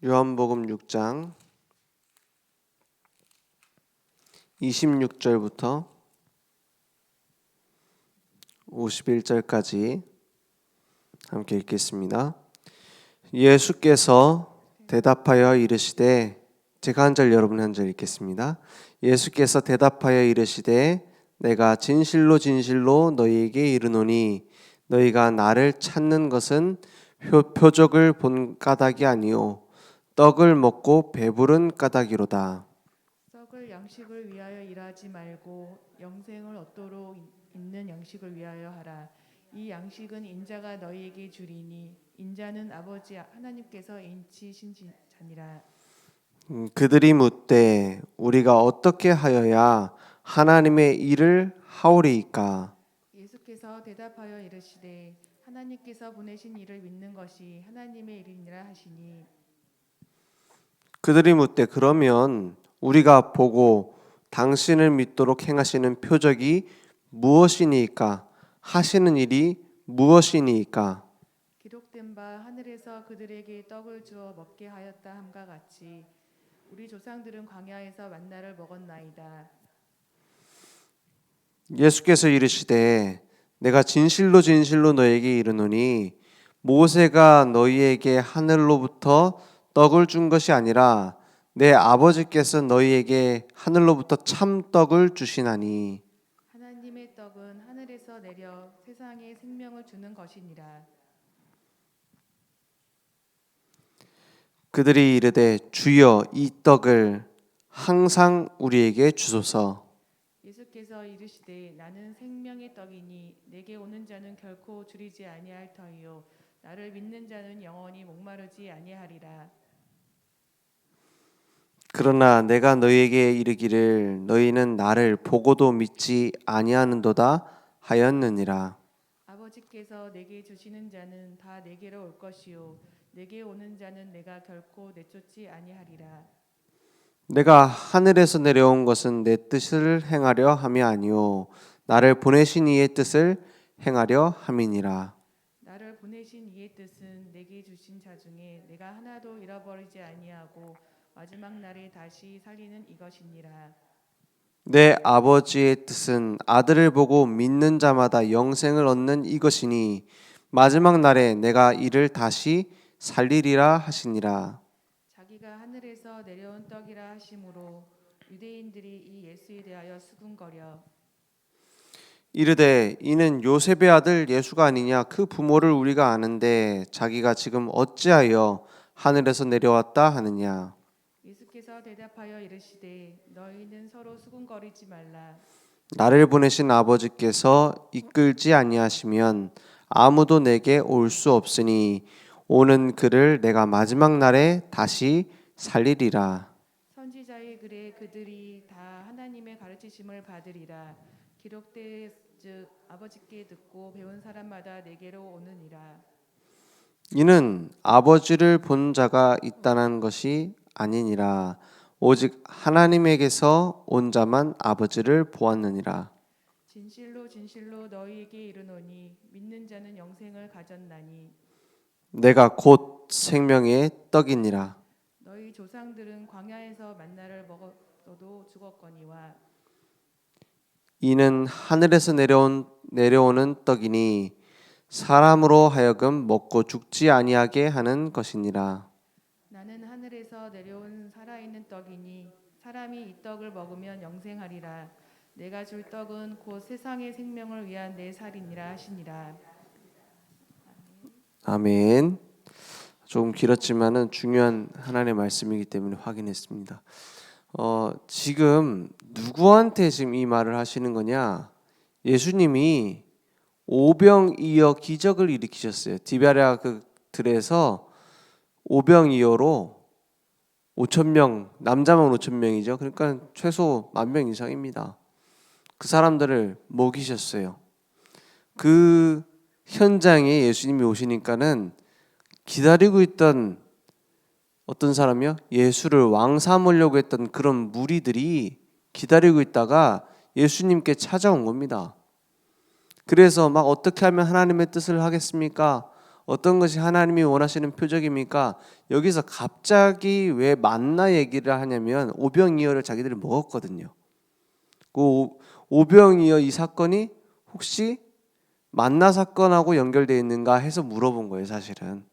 요한복음 6장 26절부터 51절까지 함께 읽겠습니다. 예수께서 대답하여 이르시되, 제가 한 절 여러분 한 절 읽겠습니다. 예수께서 대답하여 이르시되, 내가 진실로 진실로 너희에게 이르노니 너희가 나를 찾는 것은 표적을 본 까닭이 아니요 떡을 먹고 배부른 까닭이로다. 썩을 양식을 위하여 일하지 말고 영생을 얻도록 있는 양식을 위하여 하라. 이 양식은 인자가 너희에게 주리니 인자는 아버지 하나님께서 인치신 자니라. 그들이 묻되 우리가 어떻게 하여야 하나님의 일을 하오리이까? 예수께서 대답하여 이르시되 하나님께서 보내신 이를 믿는 것이 하나님의 일이니라 하시니. 그들이 묻되 그러면 우리가 보고 당신을 믿도록 행하시는 표적이 무엇이니까? 하시는 일이 무엇이니까? 기록된 바 하늘에서 그들에게 떡을 주어 먹게 하였다 함과 같이 우리 조상들은 광야에서 만나를 먹었나이다. 예수께서 이르시되, 내가 진실로 진실로 너에게 이르노니 모세가 너희에게 하늘로부터 떡을 준 것이 아니라 내 아버지께서 너희에게 하늘로부터 참떡을 주시나니. 하나님의 떡은 하늘에서 내려 세상에 생명을 주는 것이니라. 그들이 이르되 주여 이 떡을 항상 우리에게 주소서. 예수께서 이르시되 나는 생명의 떡이니 내게 오는 자는 결코 줄이지 아니할 터이요 나를 믿는 자는 영원히 목마르지 아니하리라. 그러나 내가 너희에게 이르기를 너희는 나를 보고도 믿지 아니하는도다 하였느니라. 아버지께서 내게 주시는 자는 다 내게로 올 것이요 내게 오는 자는 내가 결코 내쫓지 아니하리라. 내가 하늘에서 내려온 것은 내 뜻을 행하려 함이 아니요 나를 보내신 이의 뜻을 행하려 함이니라. 나를 보내신 이의 뜻은 내게 주신 자 중에 내가 하나도 잃어버리지 아니하고 마지막 날에 다시 살리는 이것이니라. 내 아버지의 뜻은 아들을 보고 믿는 자마다 영생을 얻는 이것이니 마지막 날에 내가 이를 다시 살리리라 하시니라. 자기가 하늘에서 내려온 떡이라 하심으로 유대인들이 이 예수에 대하여 수군거려 이르되 이는 요셉의 아들 예수가 아니냐? 그 부모를 우리가 아는데 자기가 지금 어찌하여 하늘에서 내려왔다 하느냐? 예수께서 대답하여 이르시되 너희는 서로 수군거리지 말라. 나를 보내신 아버지께서 이끌지 아니하시면 아무도 내게 올 수 없으니 오는 그를 내가 마지막 날에 다시 살리리라. 선지자의 글에 그들이 다 하나님의 가르치심을 받으리라. 기록되즉 아버지께 듣고 배운 사람마다 내게로 오느니라. 이는 아버지를 본 자가 있다는 것이 아니니라. 오직 하나님에게서 온 자만 아버지를 보았느니라. 진실로 진실로 너희에게 이르노니 믿는 자는 영생을 가졌나니 내가 곧 생명의 떡이니라. 너희 조상들은 광야에서 만나를 먹어도 죽었거니와 이는 하늘에서 내려오는 떡이니 사람으로 하여금 먹고 죽지 아니하게 하는 것이니라. 나는 하늘에서 내려온 살아있는 떡이니 사람이 이 떡을 먹으면 영생하리라. 내가 줄 떡은 곧 세상의 생명을 위한 내 살이니라 하시니라. 아멘. 조금 길었지만은 중요한 하나님의 말씀이기 때문에 확인했습니다. 지금 누구한테 지금 이 말을 하시는 거냐? 예수님이 오병이어 기적을 일으키셨어요. 디베랴 그 들에서 오병이어로 5천 명, 남자만 5천 명이죠. 그러니까 최소 10,000명 이상입니다. 그 사람들을 먹이셨어요. 그 현장에 예수님이 오시니까는 기다리고 있던 어떤 사람이요? 예수를 왕 삼으려고 했던 그런 무리들이 기다리고 있다가 예수님께 찾아온 겁니다. 그래서 막 어떻게 하면 하나님의 뜻을 하겠습니까? 어떤 것이 하나님이 원하시는 표적입니까? 여기서 갑자기 왜 만나 얘기를 하냐면 오병이어를 자기들이 먹었거든요. 그 오병이어 이 사건이 혹시 만나 사건하고 연결되어 있는가 해서 물어본 거예요, 사실은.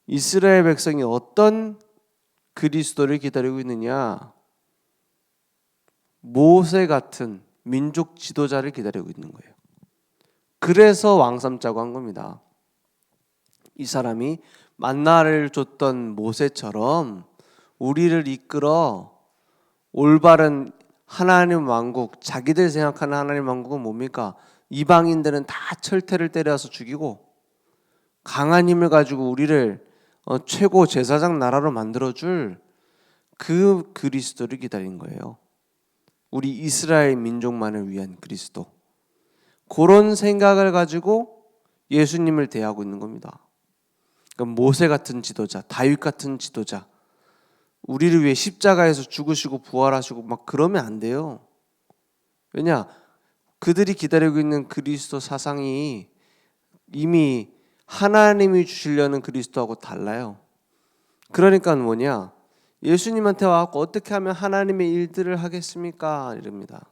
이스라엘 백성이 어떤 그리스도를 기다리고 있느냐? 모세 같은 민족 지도자를 기다리고 있는 거예요. 그래서 왕 삼자고 한 겁니다. 이 사람이 만나를 줬던 모세처럼 우리를 이끌어 올바른 하나님 왕국, 자기들 생각하는 하나님 왕국은 뭡니까? 이방인들은 다 철퇴를 때려서 죽이고 강한 힘을 가지고 우리를 최고 제사장 나라로 만들어줄 그 그리스도를 기다린 거예요. 우리 이스라엘 민족만을 위한 그리스도. 그런 생각을 가지고 예수님을 대하고 있는 겁니다. 그러니까 모세 같은 지도자, 다윗 같은 지도자, 우리를 위해 십자가에서 죽으시고 부활하시고 막 그러면 안 돼요. 왜냐? 그들이 기다리고 있는 그리스도 사상이 이미 하나님이 주시려는 그리스도하고 달라요. 그러니까 뭐냐? 예수님한테 와서 어떻게 하면 하나님의 일들을 하겠습니까? 이럽니다.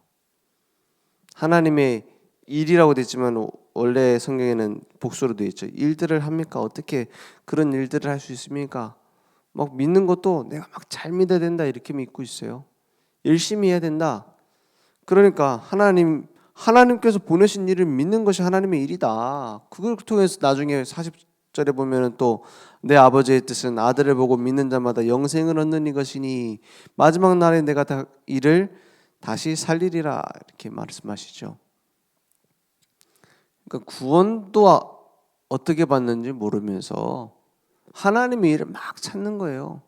하나님의 일이라고 됐지만 원래 성경에는 복수로 되어 있죠. 일들을 합니까? 어떻게 그런 일들을 할 수 있습니까? 막 믿는 것도 내가 막 잘 믿어야 된다 이렇게 믿고 있어요. 열심히 해야 된다. 그러니까 하나님께서 보내신 일을 믿는 것이 하나님의 일이다. 그걸 통해서 나중에 40절에 보면은 또 내 아버지의 뜻은 아들을 보고 믿는 자마다 영생을 얻는 이것이니 마지막 날에 내가 다 이를 다시 살리리라 이렇게 말씀하시죠. 그러니까 구원도 어떻게 받는지 모르면서 하나님의 일을 막 찾는 거예요.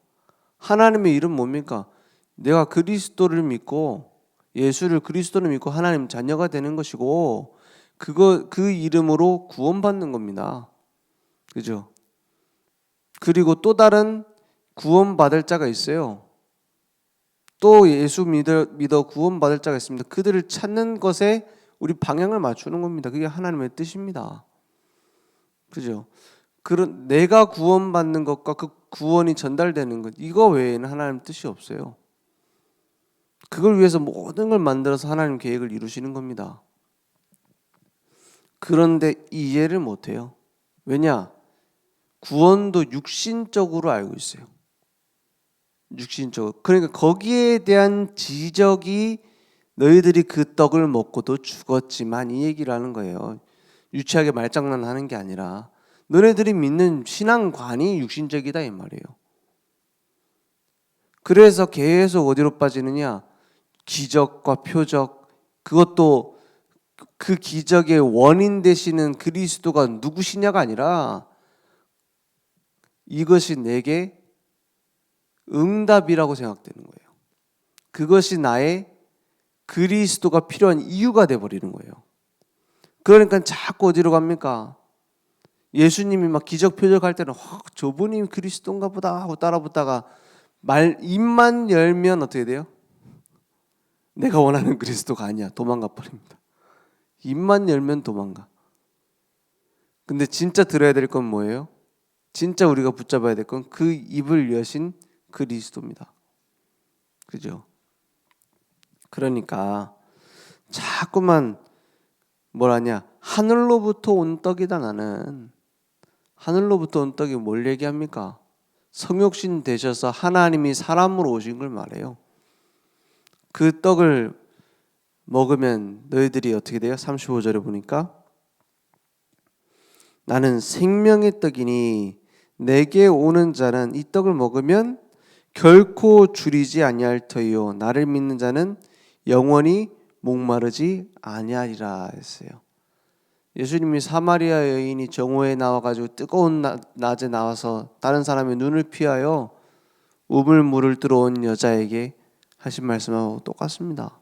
하나님의 일은 뭡니까? 내가 그리스도를 믿고 예수를 그리스도를 믿고 하나님 자녀가 되는 것이고 그 이름으로 구원받는 겁니다. 그죠? 그리고 또 다른 구원받을 자가 있어요. 또 예수 믿어 구원받을 자가 있습니다. 그들을 찾는 것에 우리 방향을 맞추는 겁니다. 그게 하나님의 뜻입니다. 그죠? 그런 내가 구원받는 것과 그 구원이 전달되는 것 이거 외에는 하나님 뜻이 없어요. 그걸 위해서 모든 걸 만들어서 하나님 계획을 이루시는 겁니다. 그런데 이해를 못해요. 왜냐? 구원도 육신적으로 알고 있어요. 육신적으로. 그러니까 거기에 대한 지적이 너희들이 그 떡을 먹고도 죽었지만 이 얘기를 하는 거예요. 유치하게 말장난하는 게 아니라 너네들이 믿는 신앙관이 육신적이다 이 말이에요. 그래서 계속 어디로 빠지느냐? 기적과 표적, 그것도 그 기적의 원인 되시는 그리스도가 누구시냐가 아니라 이것이 내게 응답이라고 생각되는 거예요. 그것이 나의 그리스도가 필요한 이유가 돼버리는 거예요. 그러니까 자꾸 어디로 갑니까? 예수님이 막 기적 표적할 때는 저분이 그리스도인가 보다 하고 따라붙다가 입만 열면 어떻게 돼요? 내가 원하는 그리스도가 아니야. 도망가 버립니다. 입만 열면 도망가. 근데 진짜 들어야 될 건 뭐예요? 진짜 우리가 붙잡아야 될 건 그 입을 여신 그리스도입니다. 그죠? 그러니까 자꾸만 뭐라냐? 하늘로부터 온 떡이다 나는. 하늘로부터 온 떡이 뭘 얘기합니까? 성육신 되셔서 하나님이 사람으로 오신 걸 말해요. 그 떡을 먹으면 너희들이 어떻게 돼요? 35절에 보니까 나는 생명의 떡이니 내게 오는 자는 이 떡을 먹으면 결코 줄이지 아니할 터이요 나를 믿는 자는 영원히 목마르지 아니하리라 했어요. 예수님이 사마리아 여인이 정오에 나와가지고 뜨거운 낮에 나와서 다른 사람의 눈을 피하여 우물물을 들어온 여자에게 하신 말씀하고 똑같습니다.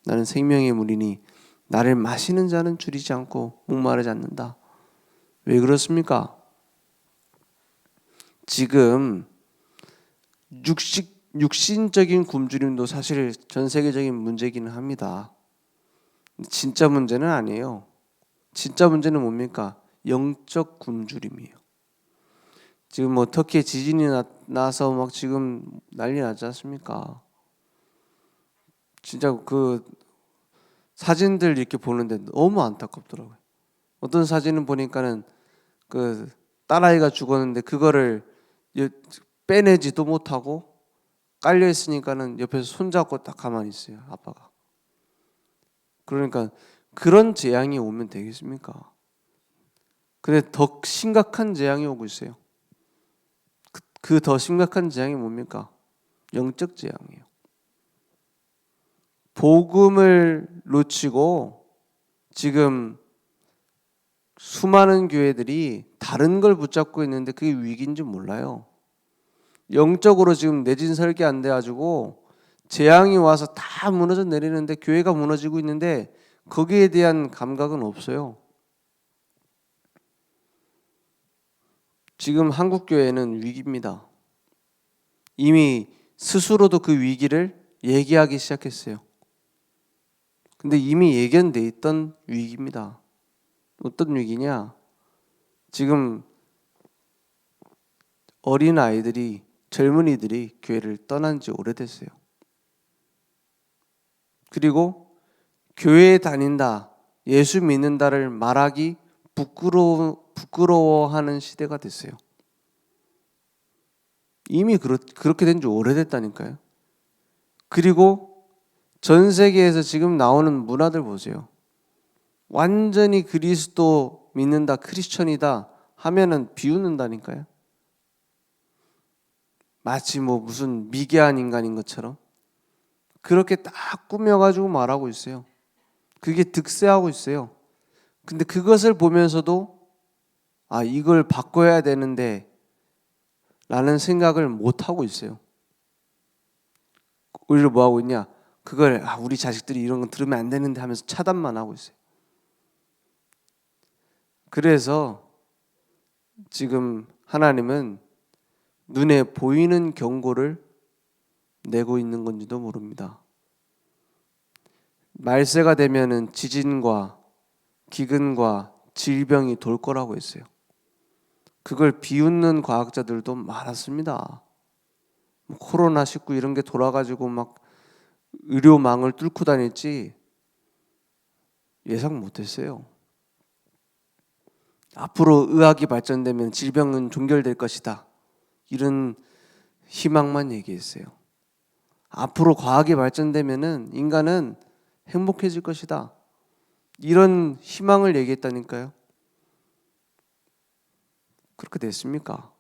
나는 생명의 물이니 나를 마시는 자는 줄이지 않고 목마르지 않는다. 왜 그렇습니까? 지금 육신적인 굶주림도 사실 전 세계적인 문제기는 합니다. 진짜 문제는 아니에요. 진짜 문제는 뭡니까? 영적 굶주림이에요. 지금 뭐 터키에 지진이 나서 막 지금 난리 나지 않습니까? 진짜 그 사진들 이렇게 보는데 너무 안타깝더라고요. 어떤 사진은 보니까는 그 딸아이가 죽었는데 그거를 빼내지도 못하고 깔려 있으니까는 옆에서 손잡고 딱 가만히 있어요, 아빠가. 그러니까 그런 재앙이 오면 되겠습니까? 근데 더 심각한 재앙이 오고 있어요. 그 더 심각한 재앙이 뭡니까? 영적 재앙이에요. 복음을 놓치고 지금 수많은 교회들이 다른 걸 붙잡고 있는데 그게 위기인 줄 몰라요. 영적으로 지금 내진 설계 안 돼가지고 재앙이 와서 다 무너져 내리는데 교회가 무너지고 있는데 거기에 대한 감각은 없어요. 지금 한국 교회는 위기입니다. 이미 스스로도 그 위기를 얘기하기 시작했어요. 근데 이미 예견돼 있던 위기입니다. 어떤 위기냐? 지금 어린 아이들이, 젊은이들이 교회를 떠난 지 오래됐어요. 그리고 교회에 다닌다, 예수 믿는다를 말하기 부끄러워하는 시대가 됐어요. 이미 그렇게 된 지 오래됐다니까요. 그리고 전 세계에서 지금 나오는 문화들 보세요. 완전히 그리스도 믿는다, 크리스천이다 하면은 비웃는다니까요. 마치 뭐 무슨 미개한 인간인 것처럼 그렇게 딱 꾸며가지고 말하고 있어요. 그게 득세하고 있어요. 근데 그것을 보면서도 아, 이걸 바꿔야 되는데 라는 생각을 못 하고 있어요. 오히려 뭐 하고 있냐? 그걸 우리 자식들이 이런 거 들으면 안 되는데 하면서 차단만 하고 있어요. 그래서 지금 하나님은 눈에 보이는 경고를 내고 있는 건지도 모릅니다. 말세가 되면은 지진과 기근과 질병이 돌 거라고 했어요. 그걸 비웃는 과학자들도 많았습니다. 코로나19 이런 게 돌아가지고 막 의료망을 뚫고 다닐지 예상 못했어요. 앞으로 의학이 발전되면 질병은 종결될 것이다. 이런 희망만 얘기했어요. 앞으로 과학이 발전되면은 인간은 행복해질 것이다. 이런 희망을 얘기했다니까요. 그렇게 됐습니까?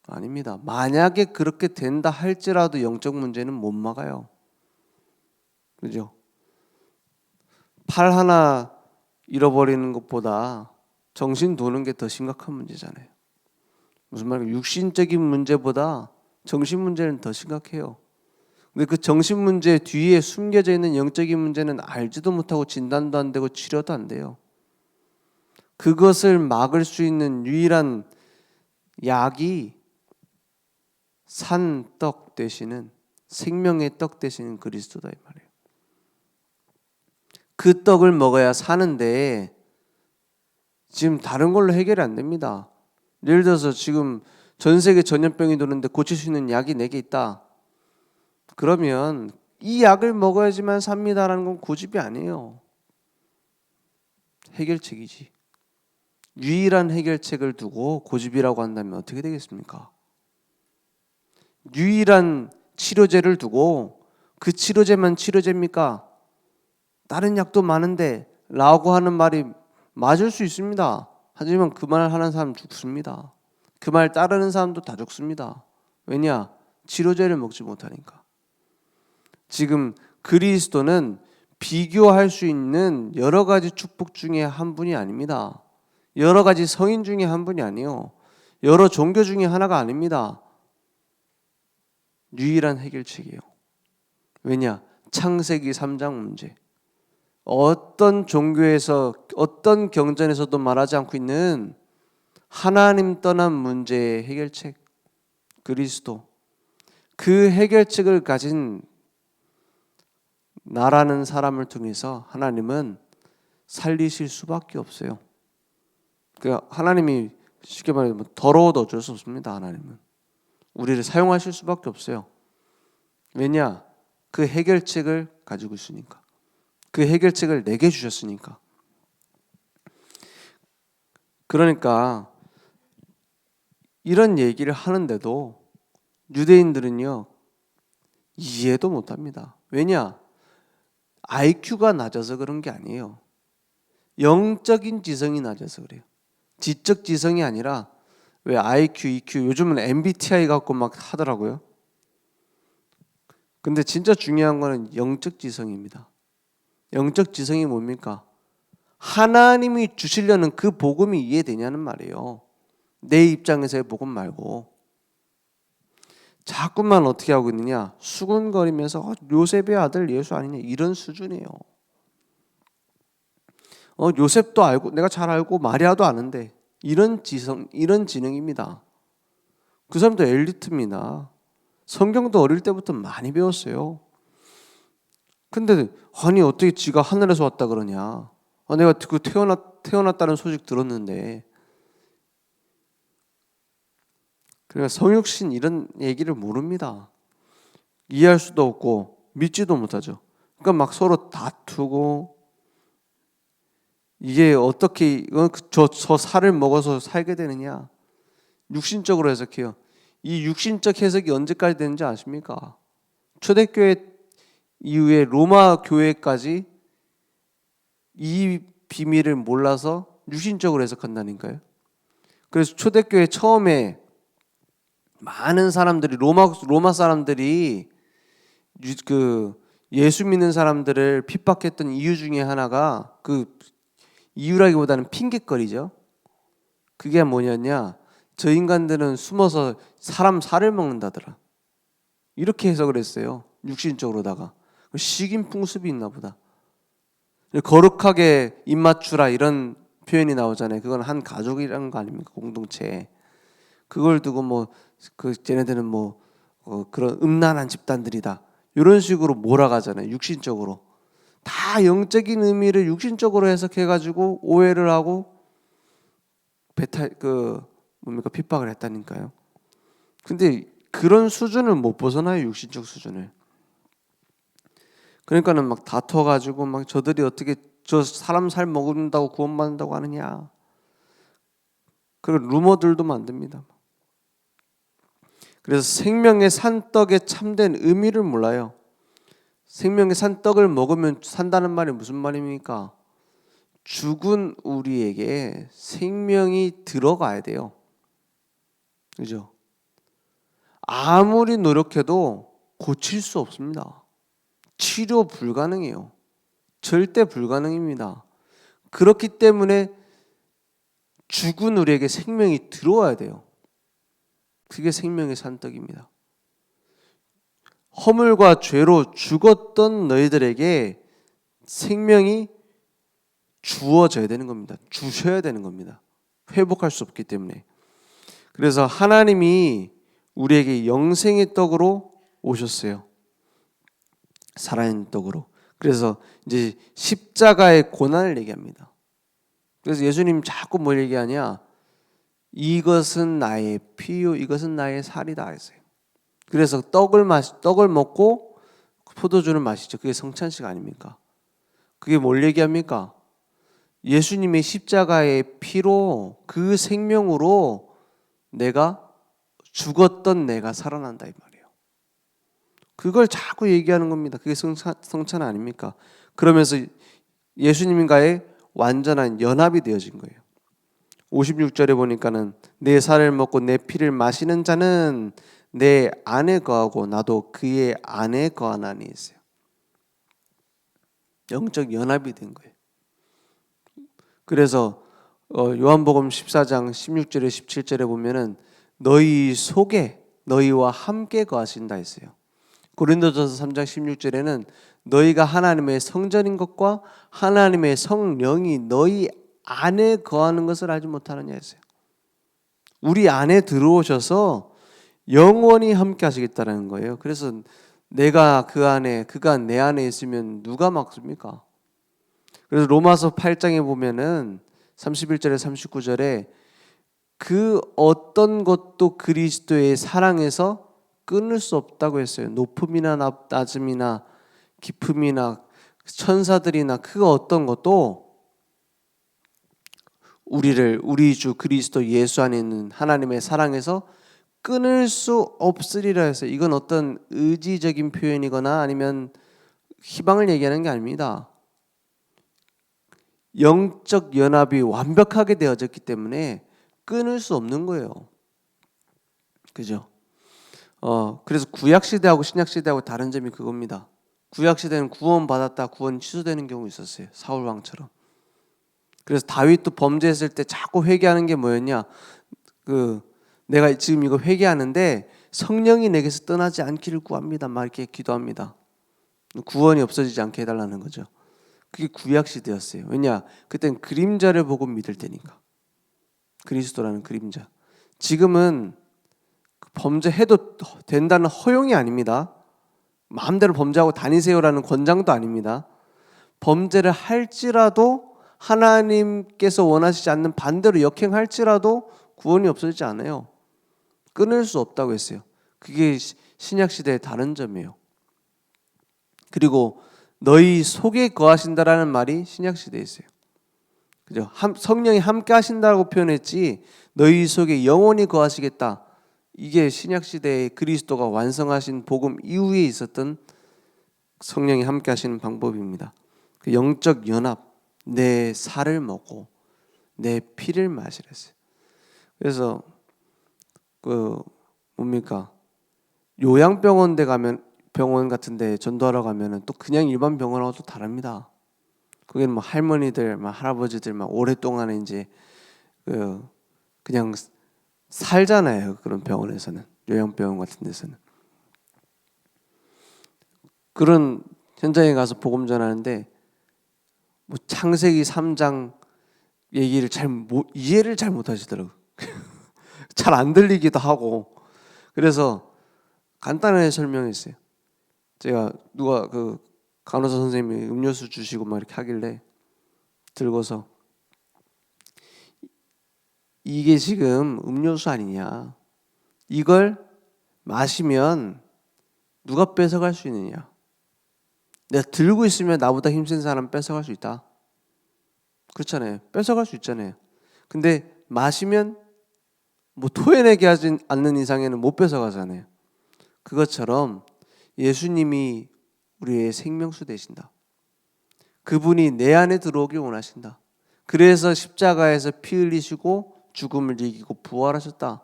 아닙니다. 만약에 그렇게 된다 할지라도 영적 문제는 못 막아요. 그죠? 팔 하나 잃어버리는 것보다 정신 도는 게 더 심각한 문제잖아요. 무슨 말이에요? 육신적인 문제보다 정신 문제는 더 심각해요. 근데 그 정신 문제 뒤에 숨겨져 있는 영적인 문제는 알지도 못하고 진단도 안 되고 치료도 안 돼요. 그것을 막을 수 있는 유일한 약이 산 떡 되시는 생명의 떡 되시는 그리스도다 이 말이에요. 그 떡을 먹어야 사는데 지금 다른 걸로 해결이 안 됩니다. 예를 들어서 지금 전 세계 전염병이 도는데 고칠 수 있는 약이 4개 있다. 그러면 이 약을 먹어야지만 삽니다라는 건 고집이 아니에요. 해결책이지. 유일한 해결책을 두고 고집이라고 한다면 어떻게 되겠습니까? 유일한 치료제를 두고 그 치료제만 치료제입니까? 다른 약도 많은데 라고 하는 말이 맞을 수 있습니다. 하지만 그 말 하는 사람 죽습니다. 그 말 따르는 사람도 다 죽습니다. 왜냐? 치료제를 먹지 못하니까. 지금 그리스도는 비교할 수 있는 여러 가지 축복 중에 한 분이 아닙니다. 여러 가지 성인 중에 한 분이 아니에요. 여러 종교 중에 하나가 아닙니다. 유일한 해결책이에요. 왜냐? 창세기 3장 문제. 어떤 종교에서 어떤 경전에서도 말하지 않고 있는 하나님 떠난 문제의 해결책 그리스도. 그 해결책을 가진 나라는 사람을 통해서 하나님은 살리실 수밖에 없어요. 그 하나님이 쉽게 말하면 더러워도 어쩔 수 없습니다. 하나님은 우리를 사용하실 수밖에 없어요. 왜냐? 그 해결책을 가지고 있으니까. 그 해결책을 내게 주셨으니까. 그러니까 이런 얘기를 하는데도 유대인들은요 이해도 못합니다. 왜냐? IQ가 낮아서 그런 게 아니에요. 영적인 지성이 낮아서 그래요. 지적 지성이 아니라 왜 IQ, EQ 요즘은 MBTI 갖고 막 하더라고요. 근데 진짜 중요한 거는 영적 지성입니다. 영적 지성이 뭡니까? 하나님이 주시려는 그 복음이 이해되냐는 말이에요. 내 입장에서의 복음 말고. 자꾸만 어떻게 하고 있느냐? 수군거리면서 요셉의 아들 예수 아니냐 이런 수준이에요. 요셉도 알고 내가 잘 알고 마리아도 아는데 이런 지성, 이런 지능입니다. 그 사람도 엘리트입니다. 성경도 어릴 때부터 많이 배웠어요. 근데 아니 어떻게 지가 하늘에서 왔다 그러냐? 내가 그 태어났다는 소식 들었는데. 그러니까 성육신 이런 얘기를 모릅니다. 이해할 수도 없고 믿지도 못하죠. 그러니까 막 서로 다투고 이게 어떻게 저 살을 먹어서 살게 되느냐? 육신적으로 해석해요. 이 육신적 해석이 언제까지 되는지 아십니까? 초대교회 이후에 로마 교회까지 이 비밀을 몰라서 육신적으로 해석한다니까요. 그래서 초대교회 처음에 많은 사람들이 로마 사람들이 그 예수 믿는 사람들을 핍박했던 이유 중에 하나가 그 이유라기보다는 핑계거리죠. 그게 뭐냐냐? 저 인간들은 숨어서 사람 살을 먹는다더라. 이렇게 해석을 했어요. 육신적으로다가 식인 풍습이 있나 보다. 거룩하게 입맞추라 이런 표현이 나오잖아요. 그건 한 가족이라는 거 아닙니까? 공동체. 그걸 두고 쟤네들은 그런 음란한 집단들이다. 이런 식으로 몰아가잖아요. 육신적으로. 다 영적인 의미를 육신적으로 해석해가지고 오해를 하고 핍박을 했다니까요. 근데 그런 수준을 못 벗어나요. 육신적 수준을. 그러니까는 막 다퉈가지고 막 저들이 어떻게 저 사람 살 먹는다고 구원받는다고 하느냐. 그런 루머들도 만듭니다. 그래서 생명의 산떡의 참된 의미를 몰라요. 생명의 산떡을 먹으면 산다는 말이 무슨 말입니까? 죽은 우리에게 생명이 들어가야 돼요. 그죠? 아무리 노력해도 고칠 수 없습니다. 치료 불가능해요. 절대 불가능입니다. 그렇기 때문에 죽은 우리에게 생명이 들어와야 돼요. 그게 생명의 산떡입니다. 허물과 죄로 죽었던 너희들에게 생명이 주어져야 되는 겁니다. 주셔야 되는 겁니다. 회복할 수 없기 때문에. 그래서 하나님이 우리에게 영생의 떡으로 오셨어요. 살아있는 떡으로. 그래서 이제 십자가의 고난을 얘기합니다. 그래서 예수님 자꾸 뭘 얘기하냐? 이것은 나의 피요, 이것은 나의 살이다 했어요. 그래서 떡을 먹고 포도주를 마시죠. 그게 성찬식 아닙니까? 그게 뭘 얘기합니까? 예수님의 십자가의 피로 그 생명으로 내가 죽었던 내가 살아난다 이 말이에요. 그걸 자꾸 얘기하는 겁니다. 그게 성찬 아닙니까? 그러면서 예수님과의 완전한 연합이 되어진 거예요. 56절에 보니까는 내 살을 먹고 내 피를 마시는 자는 내 안에 거하고 나도 그의 안에 거하나니 있어요. 영적 연합이 된 거예요. 그래서 요한복음 14장 16절에 17절에 보면은 너희 속에 너희와 함께 거하신다 했어요. 고린도전서 3장 16절에는 너희가 하나님의 성전인 것과 하나님의 성령이 너희 안에 거하는 것을 알지 못하느냐 했어요. 우리 안에 들어오셔서 영원히 함께 하시겠다는 거예요. 그래서 내가 그 안에, 그가 내 안에 있으면 누가 막습니까? 그래서 로마서 8장에 보면은 31절에 39절에 그 어떤 것도 그리스도의 사랑에서 끊을 수 없다고 했어요. 높음이나 낮음이나 깊음이나 천사들이나 그 어떤 것도 우리 주 그리스도 예수 안에 있는 하나님의 사랑에서 끊을 수 없으리라 해서 이건 어떤 의지적인 표현이거나 아니면 희망을 얘기하는 게 아닙니다. 영적 연합이 완벽하게 되어졌기 때문에 끊을 수 없는 거예요. 그죠? 그래서 구약 시대하고 신약 시대하고 다른 점이 그겁니다. 구약 시대는 구원 받았다 구원 취소되는 경우 있었어요. 사울 왕처럼. 그래서 다윗도 범죄했을 때 자꾸 회개하는 게 뭐였냐? 내가 지금 이거 회개하는데 성령이 내게서 떠나지 않기를 구합니다. 막 이렇게 기도합니다. 구원이 없어지지 않게 해달라는 거죠. 그게 구약 시대였어요. 왜냐? 그때는 그림자를 보고 믿을 때니까. 그리스도라는 그림자. 지금은 범죄해도 된다는 허용이 아닙니다. 마음대로 범죄하고 다니세요라는 권장도 아닙니다. 범죄를 할지라도 하나님께서 원하시지 않는 반대로 역행할지라도 구원이 없어지지 않아요. 끊을 수 없다고 했어요. 그게 신약 시대의 다른 점이에요. 그리고 너희 속에 거하신다라는 말이 신약 시대에 있어요. 그죠? 성령이 함께 하신다고 표현했지 너희 속에 영원히 거하시겠다. 이게 신약 시대에 그리스도가 완성하신 복음 이후에 있었던 성령이 함께 하시는 방법입니다. 그 영적 연합, 내 살을 먹고 내 피를 마시랬어요. 그래서 요양병원 병원 같은데 전도하러 가면은 또 그냥 일반 병원하고 또 다릅니다. 거기는 뭐 할머니들, 막 할아버지들 막 오랫동안 이제 그냥 살잖아요. 그런 병원에서는, 요양병원 같은 데서는. 그런 현장에 가서 복음 전하는데 뭐 창세기 3장 얘기를 이해를 잘 못하시더라고요. 잘 안 들리기도 하고. 그래서 간단하게 설명했어요. 제가 누가 간호사 선생님이 음료수 주시고 막 이렇게 하길래 들고서 이게 지금 음료수 아니냐? 이걸 마시면 누가 뺏어갈 수 있느냐? 내가 들고 있으면 나보다 힘센 사람 뺏어갈 수 있다. 그렇잖아요. 뺏어갈 수 있잖아요. 근데 마시면 뭐 토해내게 하지 않는 이상에는 못 뺏어가잖아요. 그것처럼 예수님이 우리의 생명수 되신다. 그분이 내 안에 들어오길 원하신다. 그래서 십자가에서 피 흘리시고 죽음을 이기고 부활하셨다.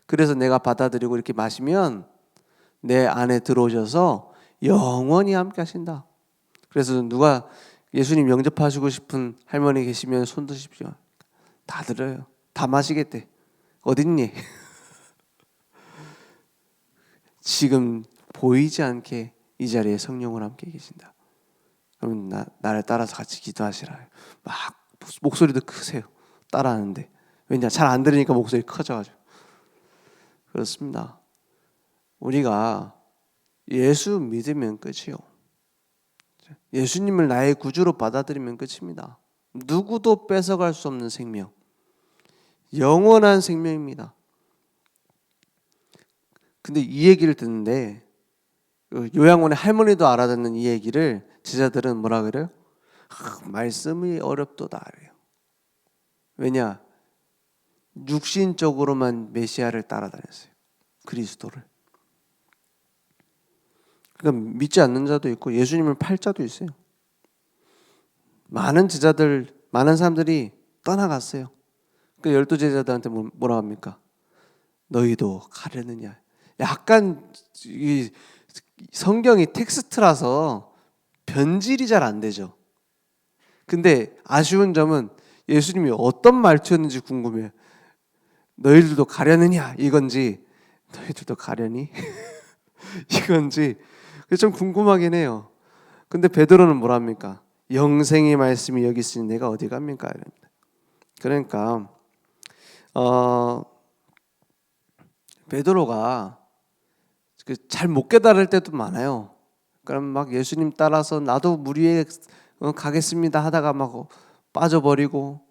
그래서 내가 받아들이고 이렇게 마시면 내 안에 들어오셔서 영원히 함께 하신다. 그래서 누가 예수님 영접하시고 싶은 할머니 계시면 손 드십시오. 다 들어요. 다 마시겠대. 어딨니? 지금 보이지 않게 이 자리에 성령으로 함께 계신다. 그럼 나를 따라서 같이 기도하시라. 막 목소리도 크세요. 따라하는데. 왜냐? 잘 안 들으니까 목소리 커져가지고. 그렇습니다. 우리가 예수 믿으면 끝이요. 예수님을 나의 구주로 받아들이면 끝입니다. 누구도 뺏어갈 수 없는 생명. 영원한 생명입니다. 근데 이 얘기를 듣는데 요양원의 할머니도 알아듣는 이 얘기를 제자들은 뭐라 그래요? 말씀이 어렵도다 그래요. 왜냐? 육신적으로만 메시아를 따라다녔어요. 그리스도를. 그러니까 믿지 않는 자도 있고 예수님을 팔 자도 있어요. 많은 사람들이 떠나갔어요. 그 12 제자들한테 뭐라 합니까? 너희도 가려느냐? 약간 이 성경이 텍스트라서 변질이 잘 안 되죠. 근데 아쉬운 점은 예수님이 어떤 말투였는지 궁금해요. 너희들도 가려느냐 이건지 너희들도 가려니 이건지 좀 궁금하긴 해요. 근데 베드로는 뭐라 합니까? 영생의 말씀이 여기 있으니 내가 어디 갑니까? 그러니까 베드로가 잘 못 깨달을 때도 많아요. 그럼 막 예수님 따라서 나도 물 위에 가겠습니다 하다가 막 빠져버리고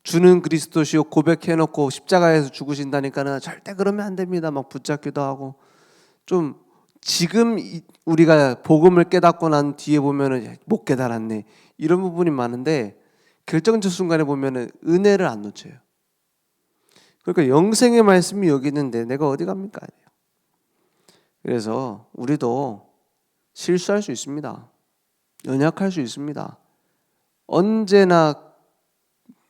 주는 그리스도시요 고백해놓고 십자가에서 죽으신다니까는 절대 그러면 안 됩니다. 막 붙잡기도 하고 좀 지금 우리가 복음을 깨닫고 난 뒤에 보면은 못 깨달았네 이런 부분이 많은데 결정적 순간에 보면은 은혜를 안 놓쳐요. 그러니까 영생의 말씀이 여기 있는데 내가 어디 갑니까? 그래서 우리도 실수할 수 있습니다. 연약할 수 있습니다. 언제나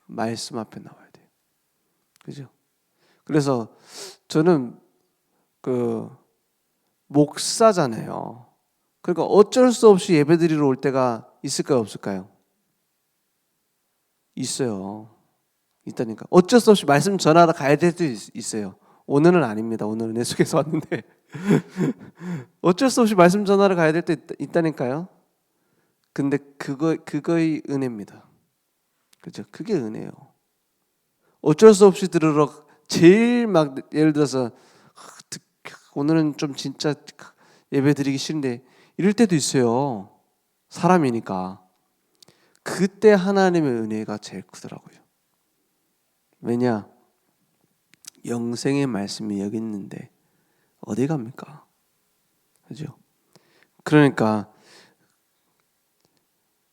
말씀 앞에 나와야 돼요. 그죠? 그래서 저는 목사잖아요. 그러니까 어쩔 수 없이 예배드리러 올 때가 있을까요, 없을까요? 있어요. 있다니까. 어쩔 수 없이 말씀 전하러 가야 될 때도 있어요. 오늘은 아닙니다. 오늘은 내 속에서 왔는데 어쩔 수 없이 말씀 전하러 가야 될 때 있다니까요. 근데 그거의 은혜입니다. 그죠? 그게 은혜예요. 어쩔 수 없이 들으러 제일 막 예를 들어서 오늘은 좀 진짜 예배 드리기 싫은데 이럴 때도 있어요. 사람이니까. 그때 하나님의 은혜가 제일 크더라고요. 왜냐? 영생의 말씀이 여기 있는데 어디 갑니까? 그죠? 그러니까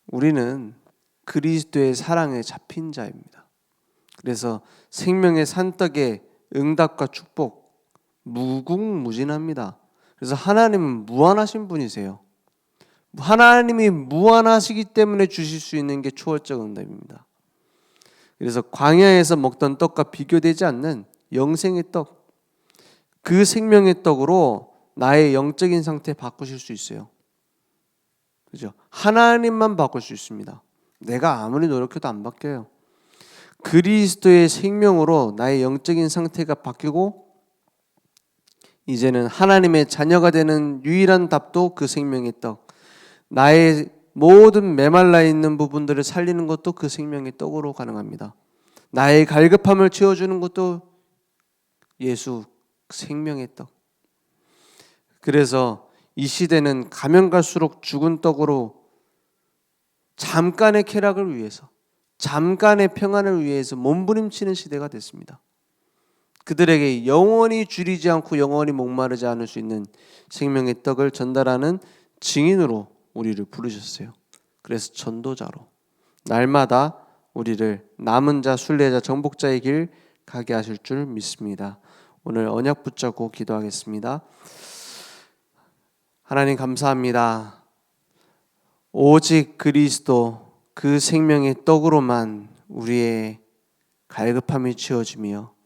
우리는 그리스도의 사랑에 잡힌 자입니다. 그래서 생명의 산떡의 응답과 축복 무궁무진합니다. 그래서 하나님은 무한하신 분이세요. 하나님이 무한하시기 때문에 주실 수 있는 게 초월적 응답입니다. 그래서 광야에서 먹던 떡과 비교되지 않는 영생의 떡, 그 생명의 떡으로 나의 영적인 상태 바꾸실 수 있어요. 그죠? 하나님만 바꿀 수 있습니다. 내가 아무리 노력해도 안 바뀌어요. 그리스도의 생명으로 나의 영적인 상태가 바뀌고 이제는 하나님의 자녀가 되는 유일한 답도 그 생명의 떡, 나의 모든 메말라 있는 부분들을 살리는 것도 그 생명의 떡으로 가능합니다. 나의 갈급함을 채워주는 것도 예수 생명의 떡. 그래서 이 시대는 가면 갈수록 죽은 떡으로 잠깐의 쾌락을 위해서, 잠깐의 평안을 위해서 몸부림치는 시대가 됐습니다. 그들에게 영원히 줄이지 않고 영원히 목마르지 않을 수 있는 생명의 떡을 전달하는 증인으로 우리를 부르셨어요. 그래서 전도자로 날마다 우리를 남은 자, 순례자, 정복자의 길 가게 하실 줄 믿습니다. 오늘 언약 붙잡고 기도하겠습니다. 하나님 감사합니다. 오직 그리스도 그 생명의 떡으로만 우리의 갈급함이 채워지며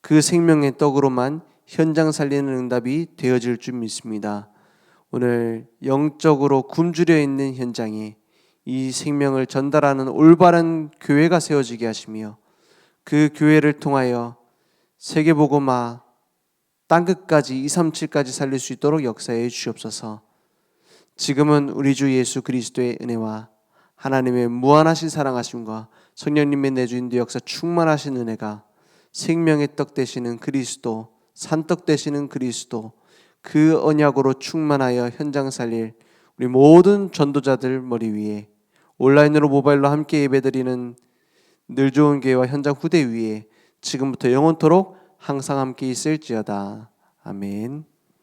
그 생명의 떡으로만 현장 살리는 응답이 되어질 줄 믿습니다. 오늘 영적으로 굶주려 있는 현장에 이 생명을 전달하는 올바른 교회가 세워지게 하시며 그 교회를 통하여 세계복음화 땅끝까지 237까지 살릴 수 있도록 역사해 주시옵소서. 지금은 우리 주 예수 그리스도의 은혜와 하나님의 무한하신 사랑하심과 성령님의 내주인도 역사 충만하신 은혜가 생명의 떡 되시는 그리스도, 산떡 되시는 그리스도, 그 언약으로 충만하여 현장 살릴 우리 모든 전도자들 머리 위에, 온라인으로 모바일로 함께 예배드리는 늘 좋은 교회와 현장 후대 위에 지금부터 영원토록 항상 함께 있을지어다. 아멘.